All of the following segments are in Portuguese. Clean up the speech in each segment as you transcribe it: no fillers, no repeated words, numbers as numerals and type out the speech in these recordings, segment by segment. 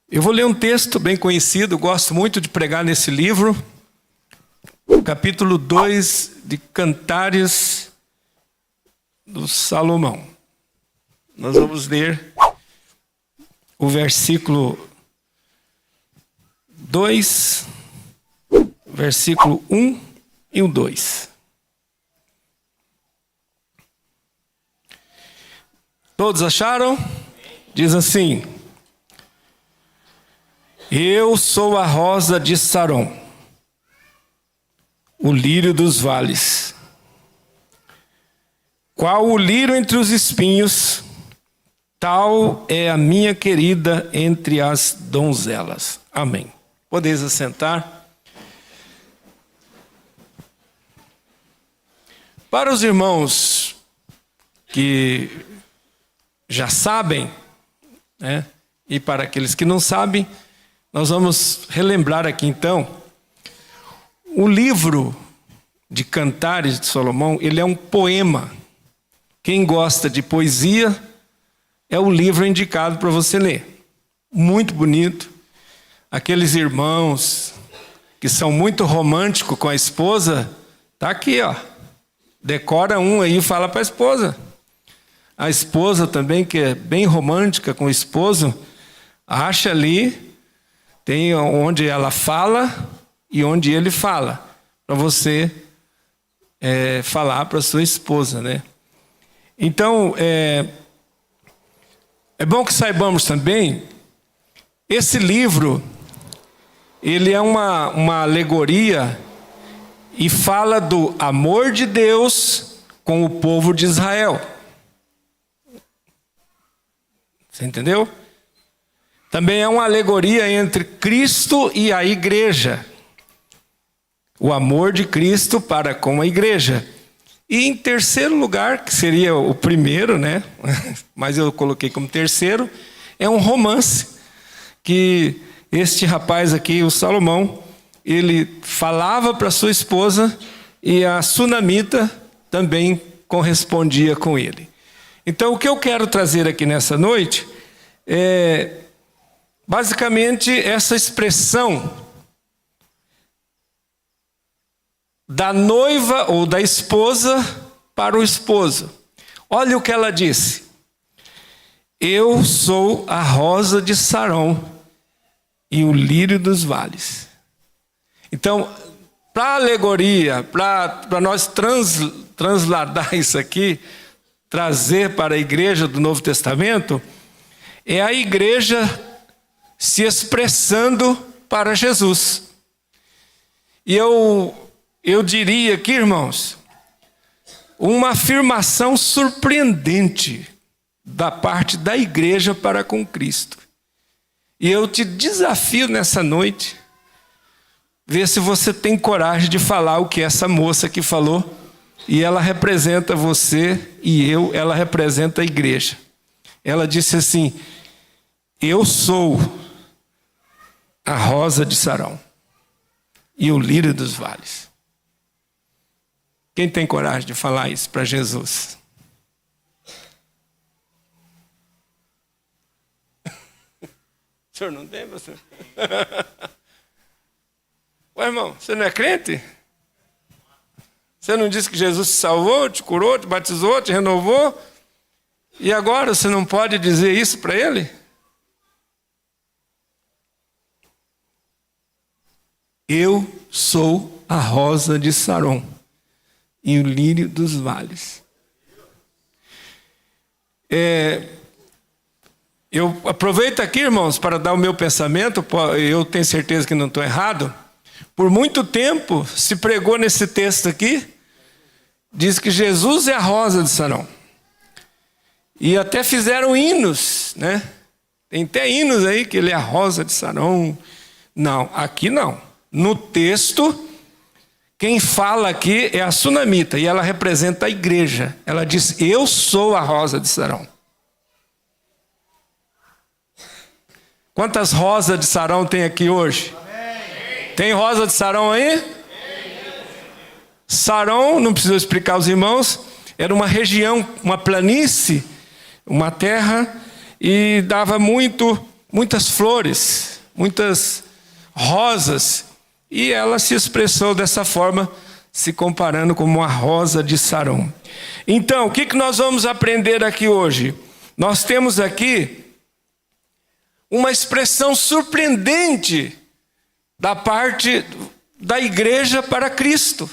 Eu vou ler um texto bem conhecido, gosto muito de pregar nesse livro, capítulo 2 de Cantares do Salomão. Nós vamos ler o versículo 2, versículo 1 e o 2. Todos acharam? Diz assim: Eu sou a rosa de Saron, o lírio dos vales. Qual o lírio entre os espinhos, tal é a minha querida entre as donzelas. Amém. Podeis assentar. Para os irmãos que já sabem, né, e para aqueles que não sabem, nós vamos relembrar aqui então. O livro de Cantares de Salomão, ele é um poema. Quem gosta de poesia, é o livro indicado para você ler. Muito bonito. Aqueles irmãos que são muito românticos com a esposa, tá aqui, ó. Decora um aí e fala para a esposa. A esposa também, que é bem romântica com o esposo, acha ali, tem onde ela fala e onde ele fala, para você falar para sua esposa, né? Então, é bom que saibamos também, esse livro, ele é uma alegoria e fala do amor de Deus com o povo de Israel. Você entendeu? Também é uma alegoria entre Cristo e a igreja. O amor de Cristo para com a igreja. E em terceiro lugar, que seria o primeiro, né? Mas eu coloquei como terceiro, é um romance que este rapaz aqui, o Salomão, ele falava para sua esposa e a sunamita também correspondia com ele. Então, o que eu quero trazer aqui nessa noite é basicamente essa expressão da noiva ou da esposa para o esposo. Olha o que ela disse: Eu sou a rosa de Saron e o lírio dos vales. Então, para a alegoria, para nós transladar isso aqui, trazer para a igreja do Novo Testamento, é a igreja se expressando para Jesus. E eu diria aqui, irmãos, uma afirmação surpreendente da parte da igreja para com Cristo. E eu te desafio nessa noite, ver se você tem coragem de falar o que essa moça aqui falou. E ela representa você e ela representa a igreja. Ela disse assim: Eu sou a rosa de Saron e o lírio dos vales. Quem tem coragem de falar isso para Jesus? O senhor não tem, você? Ué, irmão, você não é crente? Você não disse que Jesus te salvou, te curou, te batizou, te renovou? E agora você não pode dizer isso para ele? Eu sou a rosa de Saron e o lírio dos vales. Eu aproveito aqui, irmãos, para dar o meu pensamento. Eu tenho certeza que não estou errado. Por muito tempo se pregou nesse texto aqui, diz que Jesus é a rosa de Saron. E até fizeram hinos, né? Tem até hinos aí que ele é a rosa de Saron. Não, aqui não. No texto, quem fala aqui é a sunamita, e ela representa a igreja. Ela diz: Eu sou a rosa de Saron. Quantas rosas de Saron tem aqui hoje? Amém. Tem rosa de Saron aí? Amém. Saron, não preciso explicar aos irmãos, era uma região, uma planície, uma terra, e dava muito muitas flores, muitas rosas, e ela se expressou dessa forma, se comparando como uma rosa de Saron. Então, o que nós vamos aprender aqui hoje? Nós temos aqui uma expressão surpreendente da parte da igreja para Cristo.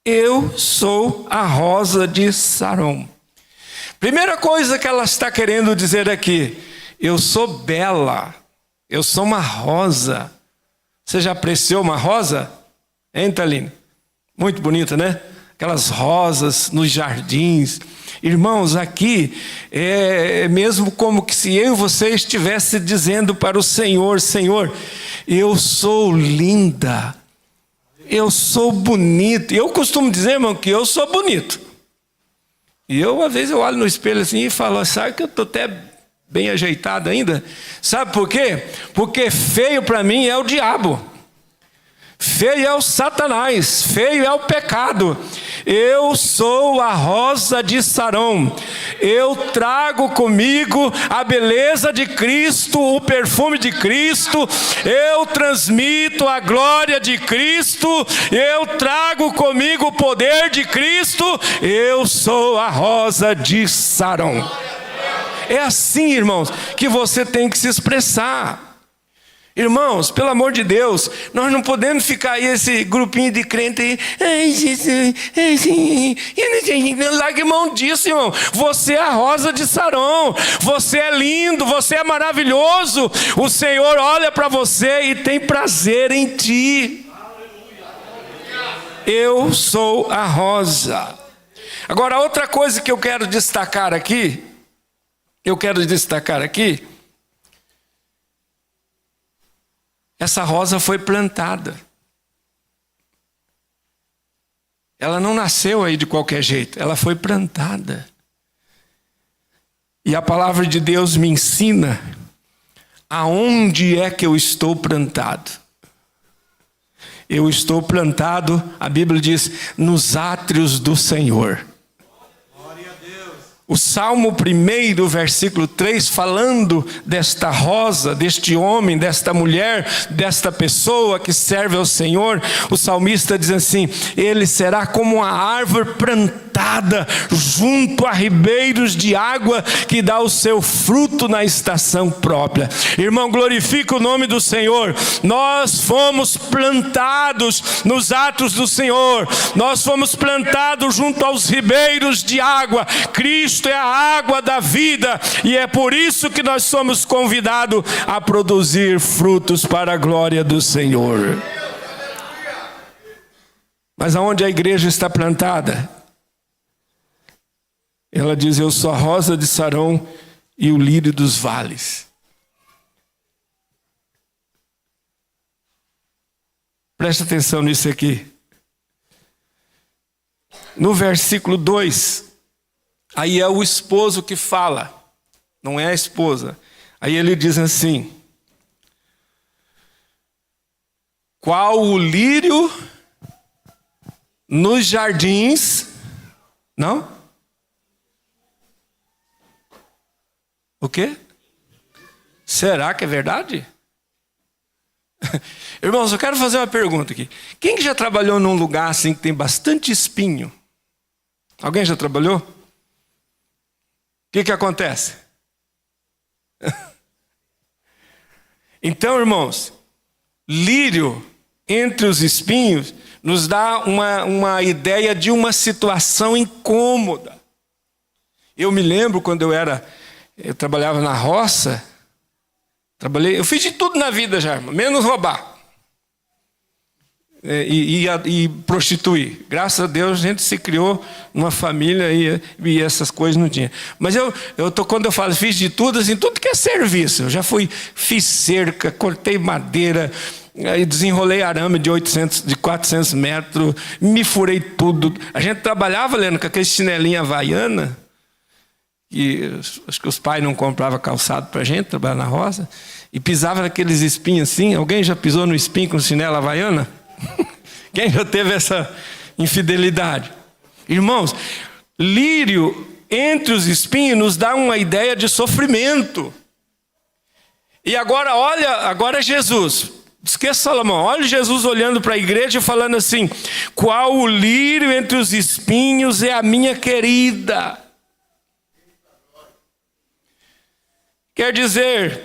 Eu sou a rosa de Saron. Primeira coisa que ela está querendo dizer aqui: eu sou bela, eu sou uma rosa. Você já apreciou uma rosa? Hein, Thaline? Muito bonita, né? Aquelas rosas nos jardins. Irmãos, aqui é mesmo como que se eu e você estivesse dizendo para o Senhor: Senhor, eu sou linda, eu sou bonito. Eu costumo dizer, irmão, que eu sou bonito. E eu, às vezes, eu olho no espelho assim e falo: sabe que eu estou até bem ajeitado ainda? Sabe por quê? Porque feio para mim é o diabo. Feio é o Satanás, feio é o pecado. Eu sou a rosa de Saron. Eu trago comigo a beleza de Cristo, o perfume de Cristo. Eu transmito a glória de Cristo. Eu trago comigo o poder de Cristo. Eu sou a rosa de Saron. É assim, irmãos, que você tem que se expressar. Irmãos, pelo amor de Deus, nós não podemos ficar aí esse grupinho de crente aí. Ai, Jesus, largue mão disso, irmão. Você é a rosa de Saron. Você é lindo, você é maravilhoso. O Senhor olha para você e tem prazer em ti. Eu sou a rosa. Agora, outra coisa que eu quero destacar aqui, essa rosa foi plantada. Ela não nasceu aí de qualquer jeito, ela foi plantada. E a palavra de Deus me ensina aonde é que eu estou plantado. Eu estou plantado, a Bíblia diz, nos átrios do Senhor. O Salmo 1, versículo 3, falando desta rosa, deste homem, desta mulher, desta pessoa que serve ao Senhor, o salmista diz assim: ele será como uma árvore plantada junto a ribeiros de água, que dá o seu fruto na estação própria. Irmão, glorifica o nome do Senhor. Nós fomos plantados nos atos do Senhor. Nós fomos plantados junto aos ribeiros de água. Cristo é a água da vida, e é por isso que nós somos convidados a produzir frutos para a glória do Senhor. Mas aonde a igreja está plantada? Ela diz: eu sou a rosa de Saron e o lírio dos vales. Presta atenção nisso aqui. No versículo 2, aí é o esposo que fala, não é a esposa. Aí ele diz assim: qual o lírio nos jardins, não? O quê? Será que é verdade? Irmãos, eu quero fazer uma pergunta aqui. Quem que já trabalhou num lugar assim que tem bastante espinho? Alguém já trabalhou? O que acontece? Então, irmãos, lírio entre os espinhos nos dá uma ideia de uma situação incômoda. Eu me lembro quando eu trabalhava na roça, eu fiz de tudo na vida já, irmão, menos roubar. E prostituir. Graças a Deus a gente se criou numa família e essas coisas não tinha. Mas quando eu falo fiz de tudo, assim, tudo que é serviço. Eu já fiz cerca, cortei madeira, desenrolei arame de 400 metros, me furei tudo. A gente trabalhava, Leno, com aquele chinelinho havaiana, e acho que os pais não compravam calçado pra gente trabalhar na roça, e pisava naqueles espinhos assim. Alguém já pisou no espinho com chinela havaiana? Quem já teve essa infidelidade? Irmãos, lírio entre os espinhos nos dá uma ideia de sofrimento. E agora olha, agora Jesus. Esqueça Salomão. Olha Jesus olhando para a igreja e falando assim: qual o lírio entre os espinhos é a minha querida. Quer dizer,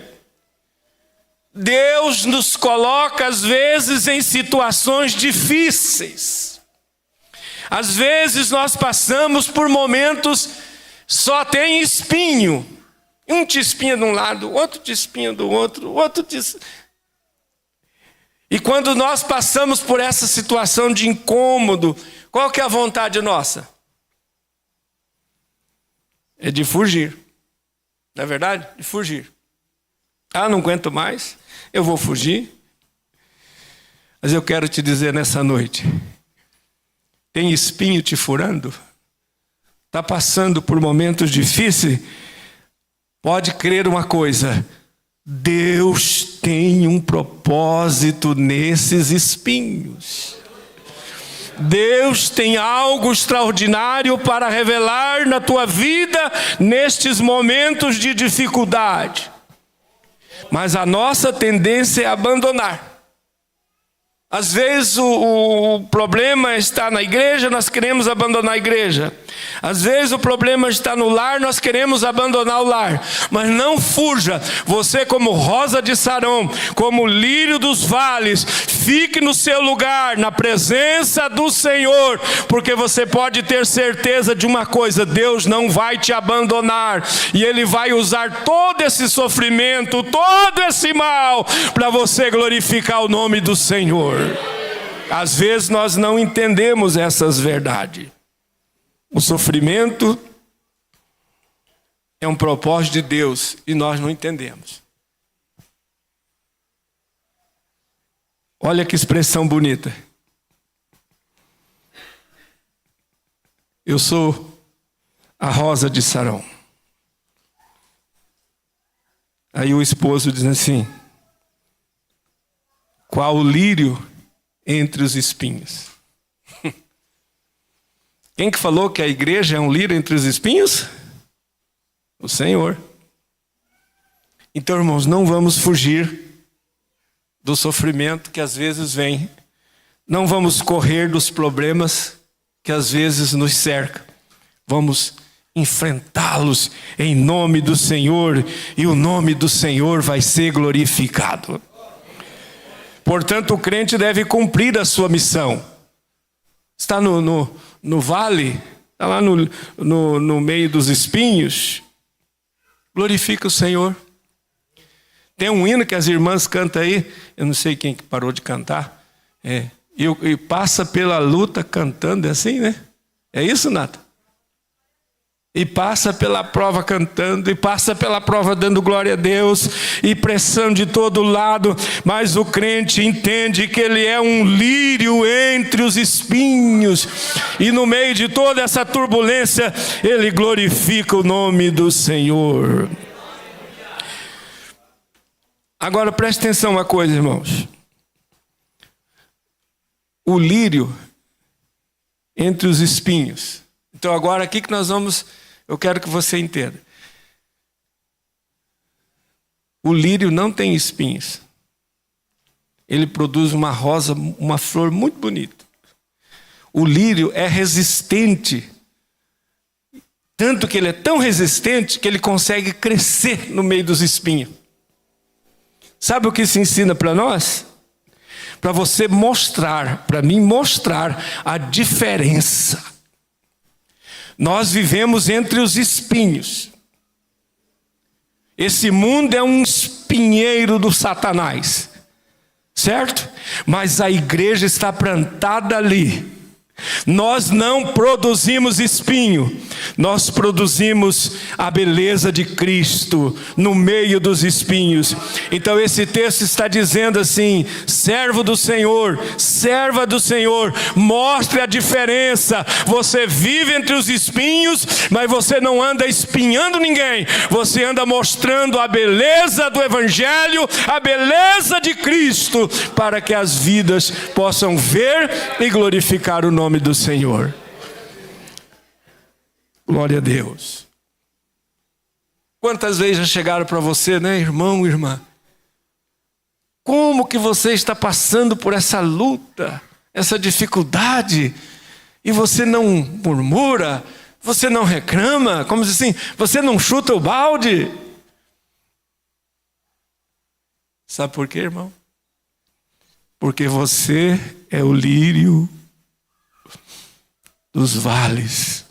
Deus nos coloca às vezes em situações difíceis. Às vezes nós passamos por momentos só tem espinho. Um te espinha de um lado, outro te espinha do outro, outro te... E quando nós passamos por essa situação de incômodo, qual que é a vontade nossa? É de fugir. Não é verdade? De fugir. Ah, não aguento mais, eu vou fugir. Mas eu quero te dizer nessa noite, tem espinho te furando? Está passando por momentos difíceis? Pode crer uma coisa, Deus tem um propósito nesses espinhos. Deus tem algo extraordinário para revelar na tua vida nestes momentos de dificuldade. Mas a nossa tendência é abandonar. Às vezes o problema está na igreja, nós queremos abandonar a igreja. Às vezes o problema está no lar, nós queremos abandonar o lar. Mas não fuja, você como rosa de Sarão, como lírio dos vales, fique no seu lugar, na presença do Senhor, porque você pode ter certeza de uma coisa: Deus não vai te abandonar, e Ele vai usar todo esse sofrimento, todo esse mal, para você glorificar o nome do Senhor. Às vezes nós não entendemos essas verdades. O sofrimento é um propósito de Deus e nós não entendemos. Olha que expressão bonita. Eu sou a rosa de Sarão. Aí o esposo diz assim: qual o lírio entre os espinhos? Quem que falou que a igreja é um lírio entre os espinhos? O Senhor. Então, irmãos, não vamos fugir do sofrimento que às vezes vem. Não vamos correr dos problemas que às vezes nos cercam. Vamos enfrentá-los em nome do Senhor, e o nome do Senhor vai ser glorificado. Portanto, o crente deve cumprir a sua missão. Está no vale, está lá no meio dos espinhos, glorifica o Senhor. Tem um hino que as irmãs cantam aí, eu não sei quem que parou de cantar, e passa pela luta cantando, é assim, né? É isso, Nata? E passa pela prova cantando, e passa pela prova dando glória a Deus, e pressão de todo lado, mas o crente entende que ele é um lírio entre os espinhos, e no meio de toda essa turbulência, ele glorifica o nome do Senhor. Agora preste atenção uma coisa, irmãos. O lírio entre os espinhos. Então agora aqui que eu quero que você entenda. O lírio não tem espinhos. Ele produz uma rosa, uma flor muito bonita. O lírio é resistente. Tanto que ele é tão resistente que ele consegue crescer no meio dos espinhos. Sabe o que isso ensina para nós? Para você mostrar, para mim mostrar a diferença. Nós vivemos entre os espinhos. Esse mundo é um espinheiro do Satanás, certo? Mas a igreja está plantada ali. Nós não produzimos espinho, nós produzimos a beleza de Cristo no meio dos espinhos. Então esse texto está dizendo assim: servo do Senhor, serva do Senhor, mostre a diferença. Você vive entre os espinhos, mas você não anda espinhando ninguém, você anda mostrando a beleza do Evangelho, a beleza de Cristo, para que as vidas possam ver e glorificar o nome do Senhor. Glória a Deus. Quantas vezes já chegaram para você, né, irmão, irmã? Como que você está passando por essa luta, essa dificuldade, e você não murmura, você não reclama, como diz assim, você não chuta o balde? Sabe por quê, irmão? Porque você é o lírio dos vales,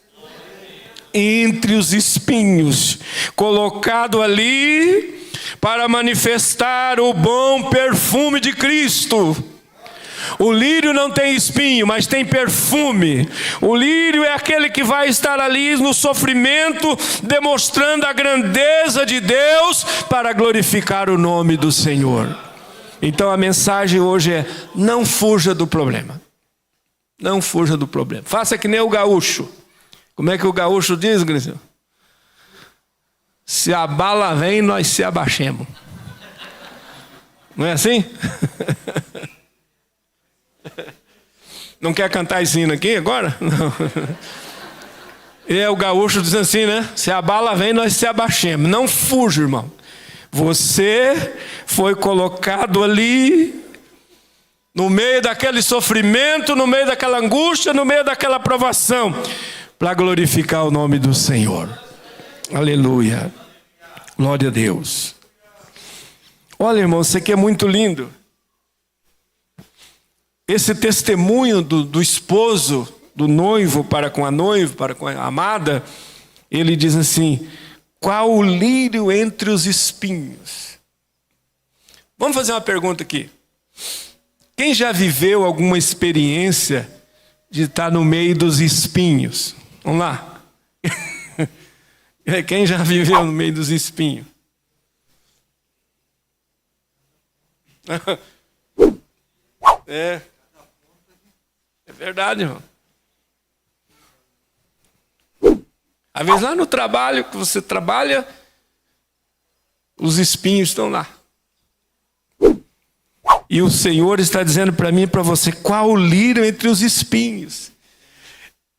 entre os espinhos, colocado ali para manifestar o bom perfume de Cristo. O lírio não tem espinho, mas tem perfume. O lírio é aquele que vai estar ali no sofrimento, demonstrando a grandeza de Deus para glorificar o nome do Senhor. Então a mensagem hoje é: não fuja do problema. Não fuja do problema. Faça que nem o gaúcho. Como é que o gaúcho diz, Grisel? Se a bala vem, nós se abaixemos. Não é assim? Não quer cantar esse hino aqui agora? Não. E é o gaúcho dizendo assim, né? Se a bala vem, nós se abaixemos. Não fuja, irmão. Você foi colocado ali, no meio daquele sofrimento, no meio daquela angústia, no meio daquela provação, para glorificar o nome do Senhor. Aleluia. Glória a Deus. Olha, irmão, isso aqui é muito lindo. Esse testemunho do esposo, do noivo para com a noiva, para com a amada, ele diz assim: qual o lírio entre os espinhos? Vamos fazer uma pergunta aqui. Quem já viveu alguma experiência de estar no meio dos espinhos? Vamos lá. Quem já viveu no meio dos espinhos? É verdade, irmão. Às vezes lá no trabalho que você trabalha, os espinhos estão lá. E o Senhor está dizendo para mim e para você: qual o lírio entre os espinhos?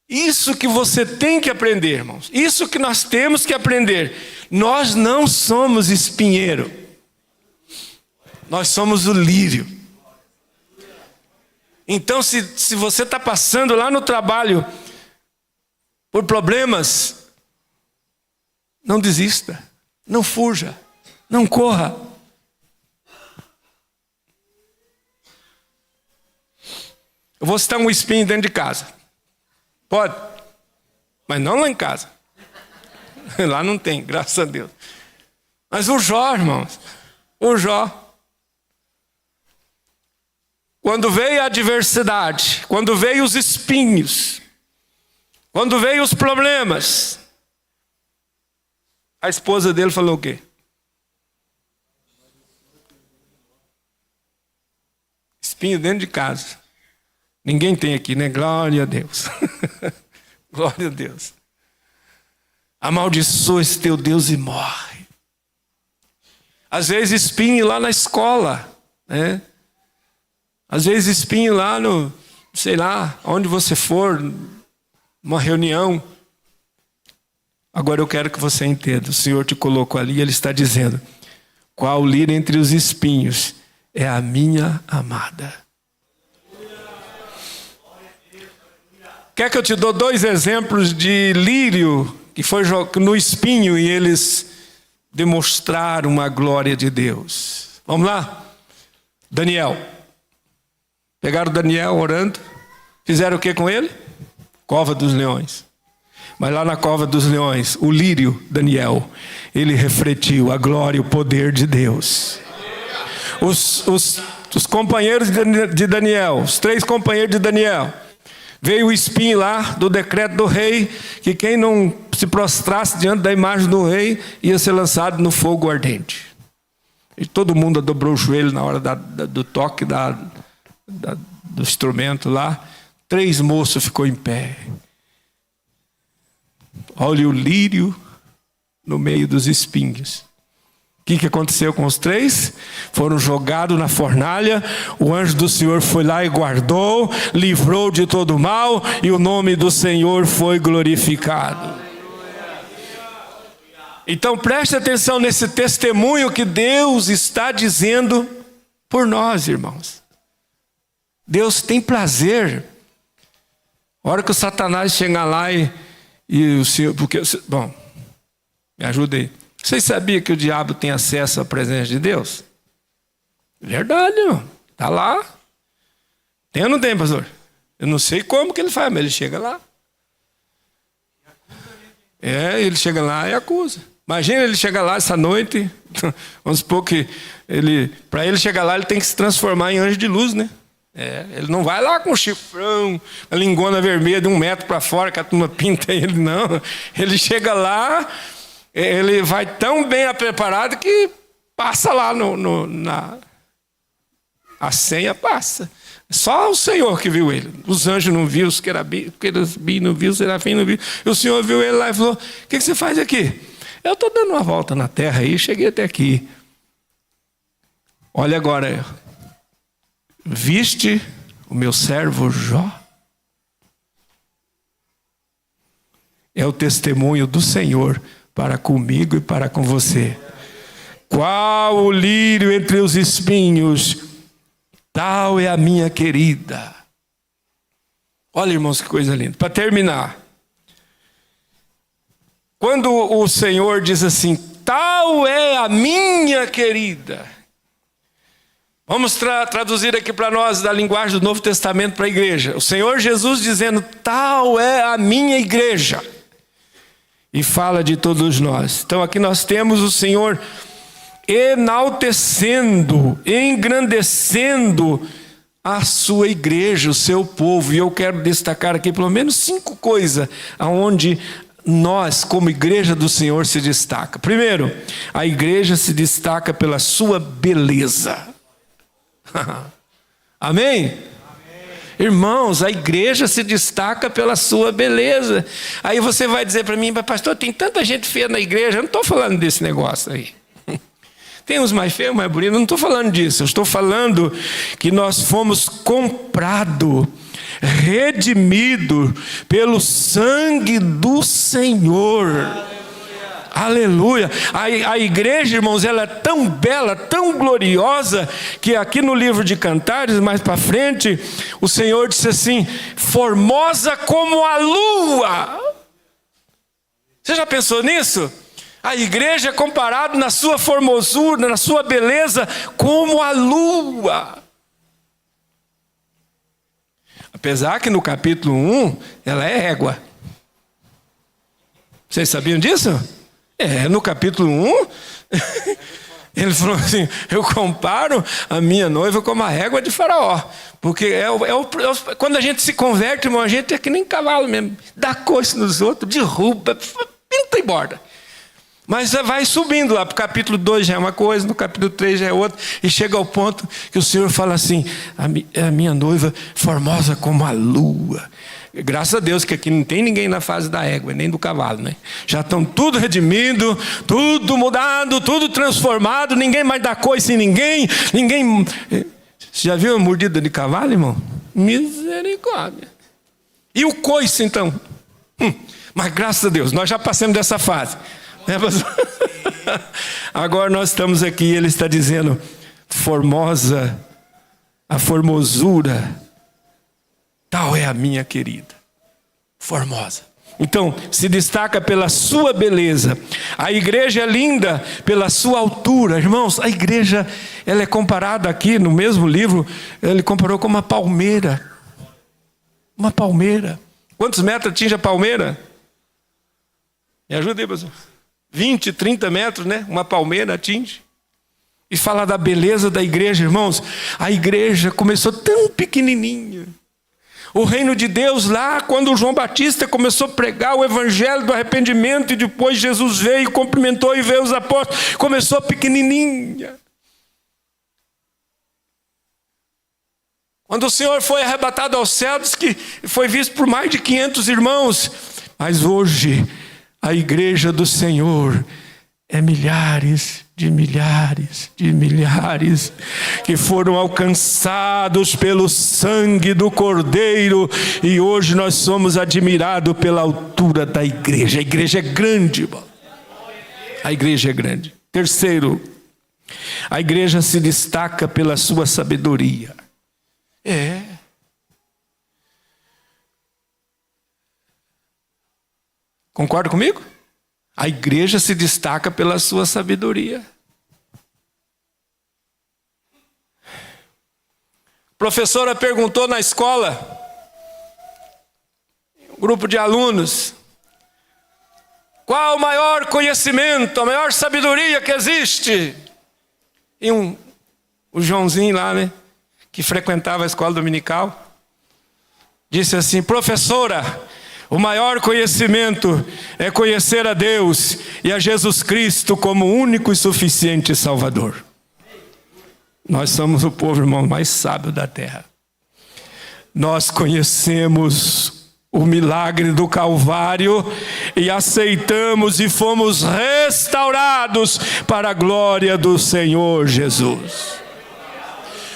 Isso que você tem que aprender, irmãos. Isso que nós temos que aprender. Nós não somos espinheiro. Nós somos o lírio. Então, se você está passando lá no trabalho por problemas, não desista, não fuja, não corra. Eu vou citar um espinho dentro de casa. Pode, mas não lá em casa. Lá não tem, graças a Deus. Mas o Jó, irmãos, o Jó, quando veio a adversidade, quando veio os espinhos, quando veio os problemas, a esposa dele falou o quê? Espinho dentro de casa. Ninguém tem aqui, né? Glória a Deus. Glória a Deus. Amaldiçoa esse teu Deus e morre. Às vezes espinho lá na escola, né? Às vezes espinho lá no, sei lá, onde você for, uma reunião. Agora eu quero que você entenda, o Senhor te colocou ali e Ele está dizendo: qual lírio entre os espinhos é a minha amada. Quer que eu te dou 2 exemplos de lírio que foi no espinho e eles demonstraram a glória de Deus? Vamos lá? Daniel. Pegaram Daniel orando. Fizeram o que com ele? Cova dos leões. Mas lá na cova dos leões, o lírio Daniel, ele refletiu a glória e o poder de Deus. Os companheiros de Daniel, os 3 companheiros de Daniel, veio o espinho lá do decreto do rei, que quem não se prostrasse diante da imagem do rei ia ser lançado no fogo ardente. E todo mundo dobrou o joelho na hora do toque do instrumento lá. 3 moços ficou em pé. Olha o lírio no meio dos espinhos. O que aconteceu com os 3? Foram jogados na fornalha. O anjo do Senhor foi lá e guardou, livrou de todo mal, e o nome do Senhor foi glorificado. Então preste atenção nesse testemunho que Deus está dizendo por nós, irmãos. Deus tem prazer. A hora que o Satanás chegar lá e o Senhor... Bom, me ajuda aí. Vocês sabiam que o diabo tem acesso à presença de Deus? Verdade, irmão. Está lá. Tem ou não tem, pastor? Eu não sei como que ele faz, mas ele chega lá. Ele chega lá e acusa. Imagina ele chegar lá essa noite. Vamos supor que para ele chegar lá, ele tem que se transformar em anjo de luz, né? Ele não vai lá com um chifrão, a lingona vermelha de 1 metro para fora, que a turma pinta ele, não. Ele chega lá, ele vai tão bem preparado que passa lá a senha passa. Só o Senhor que viu ele. Os anjos não viram, os querubins não viram, os serafins não viram. E o Senhor viu ele lá e falou: o que você faz aqui? Eu estou dando uma volta na terra aí, cheguei até aqui. Olha agora, viste o meu servo Jó? É o testemunho do Senhor para comigo e para com você. Qual o lírio entre os espinhos, tal é a minha querida. Olha, irmãos, que coisa linda. Para terminar, quando o Senhor diz assim, tal é a minha querida, vamos traduzir aqui para nós da linguagem do Novo Testamento para a igreja. O Senhor Jesus dizendo, tal é a minha igreja. E fala de todos nós. Então aqui nós temos o Senhor enaltecendo, engrandecendo a sua igreja, o seu povo. E eu quero destacar aqui pelo menos 5 coisas aonde nós, como igreja do Senhor, se destaca. Primeiro, a igreja se dstaca pela sua beleza. Amém? Irmãos, a igreja se destaca pela sua beleza. Aí você vai dizer para mim, pastor, tem tanta gente feia na igreja. Eu não estou falando desse negócio aí. Tem uns mais feios, mais bonitos. Eu não estou falando disso. Eu estou falando que nós fomos comprados, redimidos pelo sangue do Senhor. Aleluia. A igreja, irmãos, ela é tão bela, tão gloriosa, que aqui no livro de Cantares, mais para frente, o Senhor disse assim, formosa como a lua. Você já pensou nisso? A igreja é comparada na sua formosura, na sua beleza, como a lua. Apesar que no capítulo 1, ela é égua. Vocês sabiam disso? No capítulo 1, ele falou assim, eu comparo a minha noiva como a régua de Faraó. Porque quando a gente se converte, irmão, a gente é que nem cavalo mesmo. Dá coice nos outros, derruba, pinta e borda. Mas vai subindo lá, para o capítulo 2 já é uma coisa, no capítulo 3 já é outra, e chega ao ponto que o Senhor fala assim, a minha noiva formosa como a lua. Graças a Deus que aqui não tem ninguém na fase da égua, nem do cavalo, né? Já estão tudo redimido, tudo mudado, tudo transformado, ninguém mais dá coice em ninguém. Você já viu a mordida de cavalo, irmão? Misericórdia. E o coice, então? Mas graças a Deus, nós já passamos dessa fase. Agora nós estamos aqui e ele está dizendo, formosa, a formosura, tal é a minha querida, formosa. Então, se destaca pela sua beleza. A igreja é linda pela sua altura. Irmãos, a igreja, ela é comparada aqui no mesmo livro, ele comparou com uma palmeira. Uma palmeira. Quantos metros atinge a palmeira? Me ajuda aí, pastor. 20, 30 metros, né? Uma palmeira atinge. E fala da beleza da igreja, irmãos. A igreja começou tão pequenininha. O reino de Deus lá, quando João Batista começou a pregar o evangelho do arrependimento, e depois Jesus veio, cumprimentou e veio os apóstolos, começou pequenininha. Quando o Senhor foi arrebatado aos céus, que foi visto por mais de 500 irmãos. Mas hoje, a igreja do Senhor é milhares de milhares de milhares que foram alcançados pelo sangue do Cordeiro, e hoje nós somos admirados pela altura da igreja. A igreja é grande, irmão. A igreja é grande. Terceiro, A igreja se destaca pela sua sabedoria. Concorda comigo? A igreja se destaca pela sua sabedoria. A professora perguntou na escola, um grupo de alunos, qual o maior conhecimento, a maior sabedoria que existe? E o Joãozinho lá, né, que frequentava a escola dominical, disse assim: professora, o maior conhecimento é conhecer a Deus e a Jesus Cristo como único e suficiente Salvador. Nós somos o povo, irmão, mais sábio da terra. Nós conhecemos o milagre do Calvário e aceitamos e fomos restaurados para a glória do Senhor Jesus.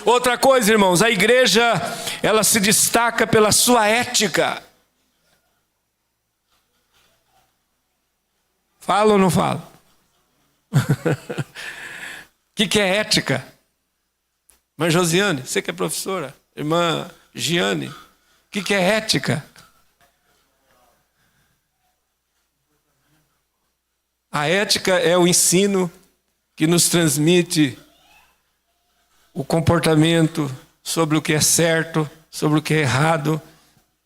Outra coisa, irmãos, a igreja, ela se destaca pela sua ética. Fala ou não fala? O que é ética? Irmã Josiane, você que é professora. Irmã Giane, o que é ética? A ética é o ensino que nos transmite o comportamento sobre o que é certo, sobre o que é errado,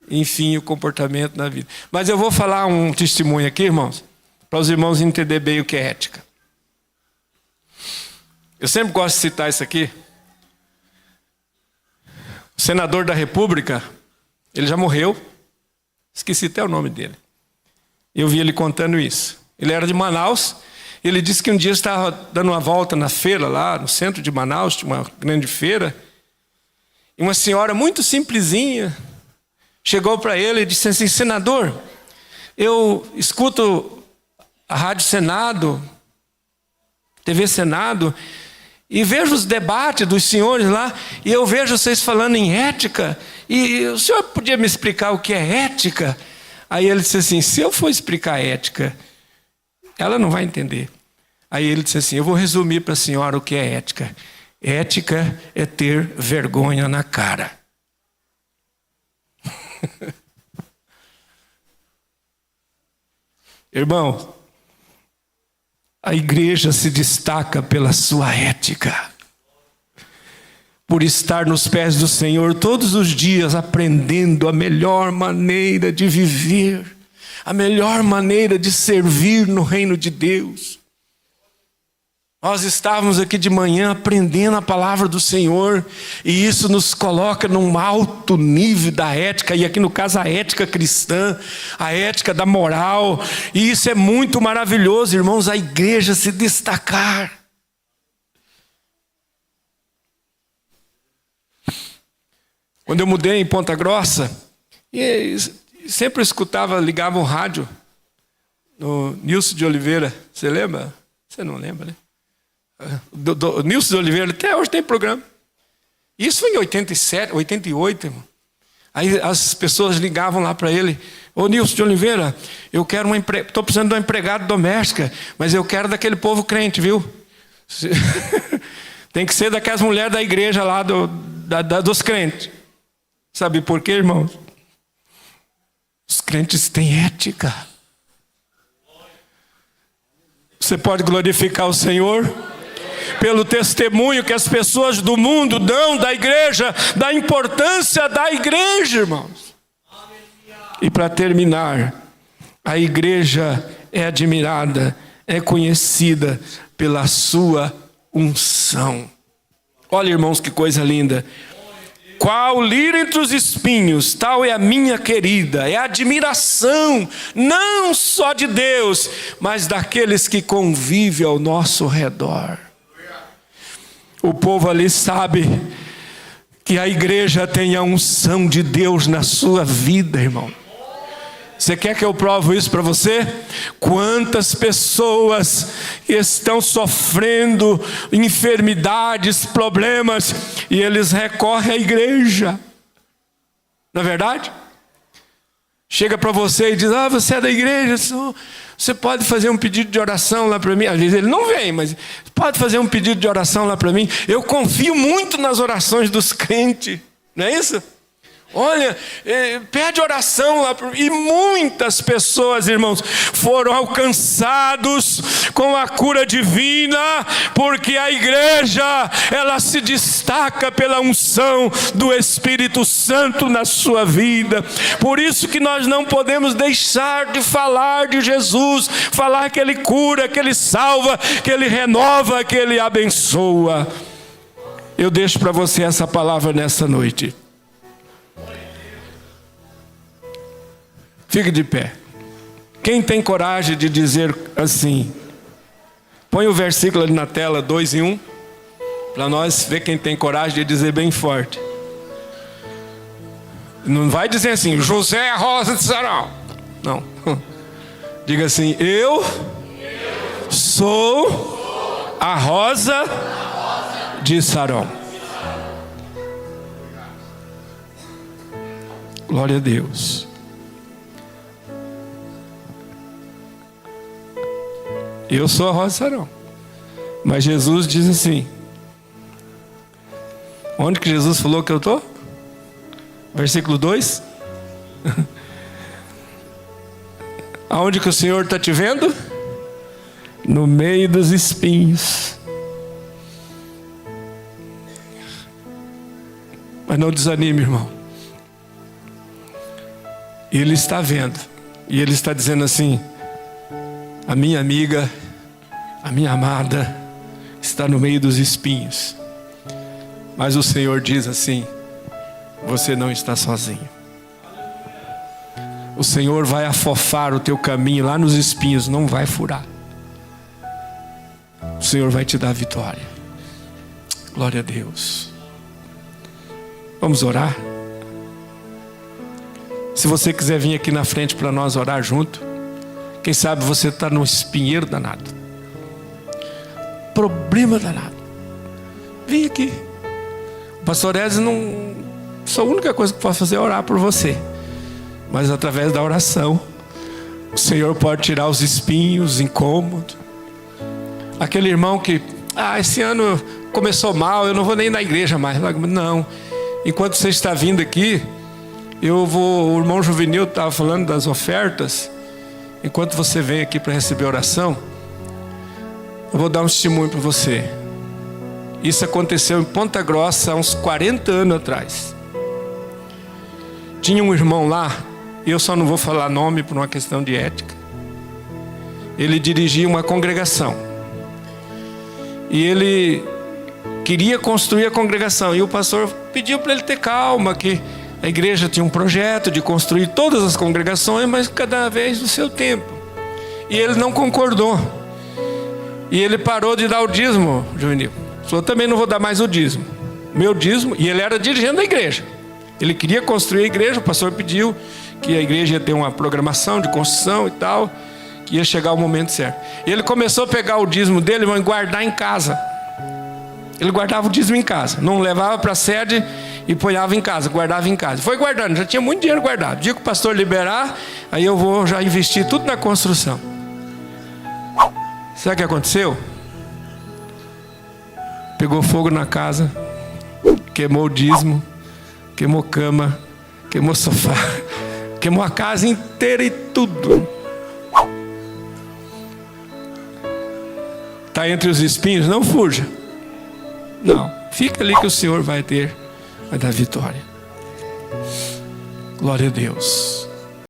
enfim, o comportamento na vida. Mas eu vou falar um testemunho aqui, irmãos, para os irmãos entenderem bem o que é ética. Eu sempre gosto de citar isso aqui. O senador da República, ele já morreu, esqueci até o nome dele. Eu vi ele contando isso. Ele era de Manaus. Ele disse que um dia estava dando uma volta na feira lá, no centro de Manaus, tinha uma grande feira. E uma senhora muito simplesinha chegou para ele e disse assim: senador, eu escuto a Rádio Senado, TV Senado, e vejo os debates dos senhores lá, e eu vejo vocês falando em ética, e o senhor podia me explicar o que é ética? Aí ele disse assim: se eu for explicar ética, ela não vai entender. Aí ele disse assim: eu vou resumir para a senhora o que é ética. Ética é ter vergonha na cara. Irmão, a igreja se destaca pela sua ética. Por estar nos pés do Senhor todos os dias, aprendendo a melhor maneira de viver, a melhor maneira de servir no reino de Deus. Nós estávamos aqui de manhã aprendendo a palavra do Senhor, e isso nos coloca num alto nível da ética, e aqui no caso a ética cristã, a ética da moral, e isso é muito maravilhoso, irmãos, a igreja se destacar. Quando eu mudei em Ponta Grossa, sempre escutava, ligava o rádio no Nilson de Oliveira. Você lembra? Você não lembra, né? Do Nilson de Oliveira, até hoje tem programa. Isso foi em 87, 88, irmão. Aí as pessoas ligavam lá para ele: ô Nilson de Oliveira, eu quero estou precisando de uma empregada doméstica, mas eu quero daquele povo crente, viu? Tem que ser daquelas mulheres da igreja lá, dos crentes. Sabe por quê, irmãos? Os crentes têm ética. Você pode glorificar o Senhor pelo testemunho que as pessoas do mundo dão da igreja, da importância da igreja, irmãos. E para terminar, a igreja é admirada, é conhecida pela sua unção. Olha, irmãos, que coisa linda. Qual lírio entre os espinhos, tal é a minha querida. É a admiração, não só de Deus, mas daqueles que convivem ao nosso redor. O povo ali sabe que a igreja tem a unção de Deus na sua vida, irmão. Você quer que eu prove isso para você? Quantas pessoas estão sofrendo enfermidades, problemas, e eles recorrem à igreja. Não é verdade? chega para você e diz: você é da igreja, você pode fazer um pedido de oração lá para mim? Às vezes ele não vem, mas pode fazer um pedido de oração lá para mim? Eu confio muito nas orações dos crentes, não é isso? Olha, pede oração lá. E muitas pessoas, irmãos, foram alcançados com a cura divina, porque a igreja, ela se destaca pela unção do Espírito Santo na sua vida. Por isso que nós não podemos deixar de falar de Jesus, falar que Ele cura, que Ele salva, que Ele renova, que Ele abençoa. Eu deixo para você essa palavra nessa noite. Fique de pé. Quem tem coragem de dizer assim? Põe o versículo ali na tela, 2 e 1, para nós ver quem tem coragem de dizer bem forte. Não vai dizer assim: José é a rosa de Sarão. Não. Diga assim: eu sou a rosa de Sarão. Glória a Deus. Eu sou a rosa de Sarão. Mas Jesus diz assim: onde que Jesus falou que eu estou? Versículo 2. Aonde que o Senhor está te vendo? No meio dos espinhos. Mas não desanime, irmão. Ele está vendo. E Ele está dizendo assim: a minha amiga, a minha amada, está no meio dos espinhos. Mas o Senhor diz assim: você não está sozinho. O Senhor vai afofar o teu caminho lá nos espinhos, não vai furar. O Senhor vai te dar vitória. Glória a Deus. Vamos orar? Se você quiser vir aqui na frente para nós orar junto. Quem sabe você está num espinheiro danado, problema danado. Vem aqui. O pastor Edson não... Só a única coisa que posso fazer é orar por você. Mas através da oração, o Senhor pode tirar os espinhos, os incômodos. Aquele irmão que... esse ano começou mal, eu não vou nem na igreja mais. Não. Enquanto você está vindo aqui, o irmão Juvenil estava falando das ofertas. Enquanto você vem aqui para receber oração, eu vou dar um testemunho para você. Isso aconteceu em Ponta Grossa há uns 40 anos atrás. Tinha um irmão lá, eu só não vou falar nome por uma questão de ética. Ele dirigia uma congregação. E ele queria construir a congregação. E o pastor pediu para ele ter calma, que a igreja tinha um projeto de construir todas as congregações, mas cada vez no seu tempo. E ele não concordou. E ele parou de dar o dízimo, Juvenil. Eu também não vou dar mais o dízimo. Meu dízimo, e ele era dirigente da igreja. Ele queria construir a igreja, o pastor pediu que a igreja ia ter uma programação de construção e tal, que ia chegar o momento certo. E ele começou a pegar o dízimo dele e guardar em casa. Ele guardava o dízimo em casa, não levava para a sede e ponhava em casa, guardava em casa. Foi guardando, já tinha muito dinheiro guardado. Dia que o pastor liberar, aí eu vou já investir tudo na construção. Sabe o que aconteceu? Pegou fogo na casa, queimou o dízimo, queimou cama, queimou sofá, queimou a casa inteira e tudo. Está entre os espinhos? Não fuja. Não, fica ali que o Senhor vai dar vitória. Glória a Deus.